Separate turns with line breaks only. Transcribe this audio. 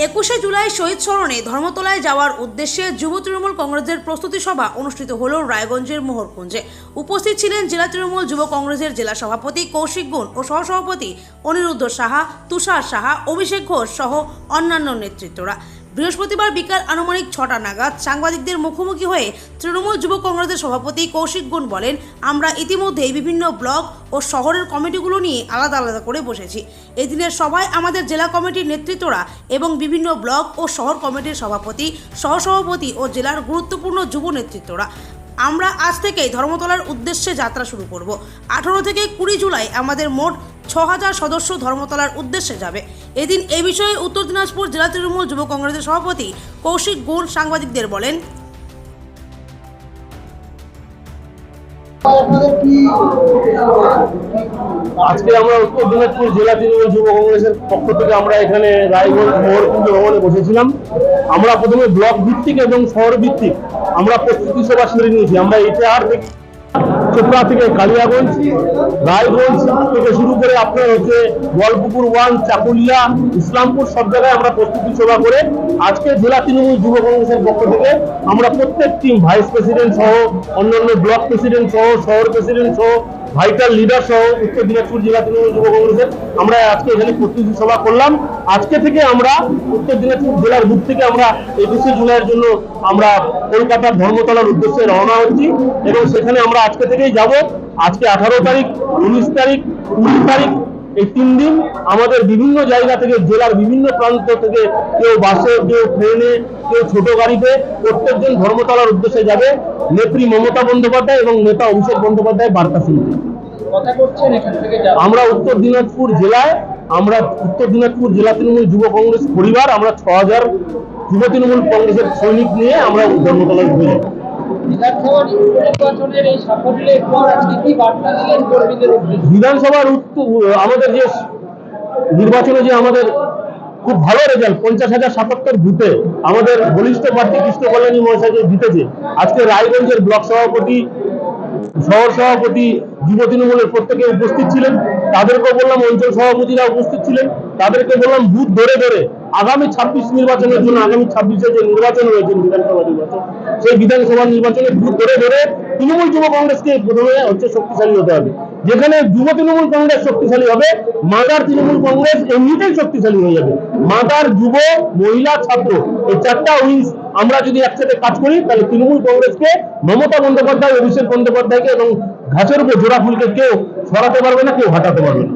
21শে জুলাই শহীদ স্মরণে ধর্মতলায় যাওয়ার উদ্দেশ্যে যুব তৃণমূল কংগ্রেসের প্রস্তুতি সভা অনুষ্ঠিত হল রায়গঞ্জের মোহরকুঞ্জে। উপস্থিত ছিলেন জেলা তৃণমূল যুব কংগ্রেসের জেলা সভাপতি কৌশিক গুণ ও সহসভাপতি অনিরুদ্ধ সাহা, তুষার সাহা, অভিষেক ঘোষ সহ অন্যান্য নেতৃত্বরা। বৃহস্পতিবার বিকাল আনুমানিক 6টা নাগাদ সাংবাদিকদের মুখোমুখি হয়ে তৃণমূল যুব কংগ্রেসের সভাপতি কৌশিক গুণ বলেন, আমরা ইতিমধ্যেই বিভিন্ন ব্লক ও শহরের কমিটিগুলো নিয়ে আলাদা আলাদা করে বসেছি। এই দিনের সভায় আমাদের জেলা কমিটির নেতৃত্বরা এবং বিভিন্ন ব্লক ও শহর কমিটির সভাপতি, সহসভাপতি ও জেলার গুরুত্বপূর্ণ যুব নেতৃত্বরা আমরা আজ থেকেই ধর্মতলার উদ্দেশ্যে যাত্রা শুরু করব। 18 থেকে 20 জুলাই আমাদের মোট 6000 সদস্য ধর্মতলার উদ্দেশ্যে যাবে। এদিন এই বিষয়ে উত্তর দিনাজপুর জেলা তৃণমূল যুব কংগ্রেসের সভাপতি কৌশিক গুণ সাংবাদিকদের বলেন,
আজকে আমরা উত্তর দিনাজপুর জেলা তৃণমূল যুব কংগ্রেসের পক্ষ থেকে আমরা এখানে রায়গঞ্জ মোহরকুঞ্জ ভবনে বসেছিলাম। আমরা প্রথমে ব্লক ভিত্তিক এবং শহর ভিত্তিক আমরা প্রস্তুতি সভা সেরে নিয়েছি। আমরা ইতিহার থেকে চোপড়া থেকে কালিয়াগঞ্জ, রায়গঞ্জ থেকে শুরু করে আপনার গোয়ালপুকুর 1, চাকুলিয়া, ইসলামপুর সব জায়গায় আমরা প্রস্তুতি সভা করে আজকে জেলা তৃণমূল যুব কংগ্রেসের পক্ষ থেকে আমরা প্রত্যেক টিম ভাইস প্রেসিডেন্ট সহ, অন্যান্য ব্লক প্রেসিডেন্ট সহ, শহর প্রেসিডেন্ট সহ, ভাইটাল লিডার সহ উত্তর দিনাজপুর জেলা তৃণমূল যুব কংগ্রেসের আমরা আজকে এখানে প্রস্তুতি সভা করলাম। আজকে থেকে আমরা উত্তর দিনাজপুর জেলার বুক থেকে আমরা 21শে জুলাইয়ের জন্য আমরা কলকাতার ধর্মতলার উদ্দেশ্যে রওনা হচ্ছি এবং সেখানে আমরা আজকে থেকেই যাব। আজকে 18 তারিখ, 19 তারিখ, 20 তারিখ এই 3 দিন আমাদের বিভিন্ন জায়গা থেকে, জেলার বিভিন্ন প্রান্ত থেকে, কেউ বাসে, কেউ ট্রেনে, কেউ ছোট গাড়িতে, প্রত্যেকজন ধর্মতলার উদ্দেশ্যে যাবে নেত্রী মমতা বন্দ্যোপাধ্যায় এবং নেতা অভিষেক বন্দ্যোপাধ্যায় বার্তা শুনতে। আমরা উত্তর দিনাজপুর জেলা তৃণমূল যুব কংগ্রেস পরিবার, আমরা 6000 যুব তৃণমূল কংগ্রেসের সৈনিক নিয়ে আমরা ধর্মতলায় ঘুরে যাব। বিধানসভার আমাদের যে নির্বাচনে যে আমাদের খুব ভালো রেজাল্ট, 50,077 বুথে আমাদের বলিষ্ঠ প্রার্থী কৃষ্ণ কল্যাণী মহাশয় জিতেছে। আজকে রায়গঞ্জের ব্লক সভাপতি, শহর সভাপতি, যুব তৃণমূলের প্রত্যেকে উপস্থিত ছিলেন। তাদেরকে বললাম, অঞ্চল সভাপতিরা উপস্থিত ছিলেন, তাদেরকে বললাম বুথ ধরে ধরে আগামী 26 নির্বাচনের জন্য, আগামী 26-এ যে নির্বাচন রয়েছে বিধানসভা নির্বাচন, সেই বিধানসভা নির্বাচনে বুথ ধরে ধরে তৃণমূল যুব কংগ্রেসকে প্রথমে শক্তিশালী হতে হবে। যেখানে যুব তৃণমূল কংগ্রেস শক্তিশালী হবে, মাদার তৃণমূল কংগ্রেস এমনিতেই শক্তিশালী হয়ে যাবে। মাদার, যুব, মহিলা, ছাত্র, এই 4টা উইংস আমরা যদি একসাথে কাজ করি, তাহলে তৃণমূল কংগ্রেসকে, মমতা বন্দ্যোপাধ্যায়, অভিষেক বন্দ্যোপাধ্যায়কে এবং ঘাসের উপর জোড়া ফুলকে কেউ সরাতে পারবে না, কেউ হাঁটাতে পারবে না।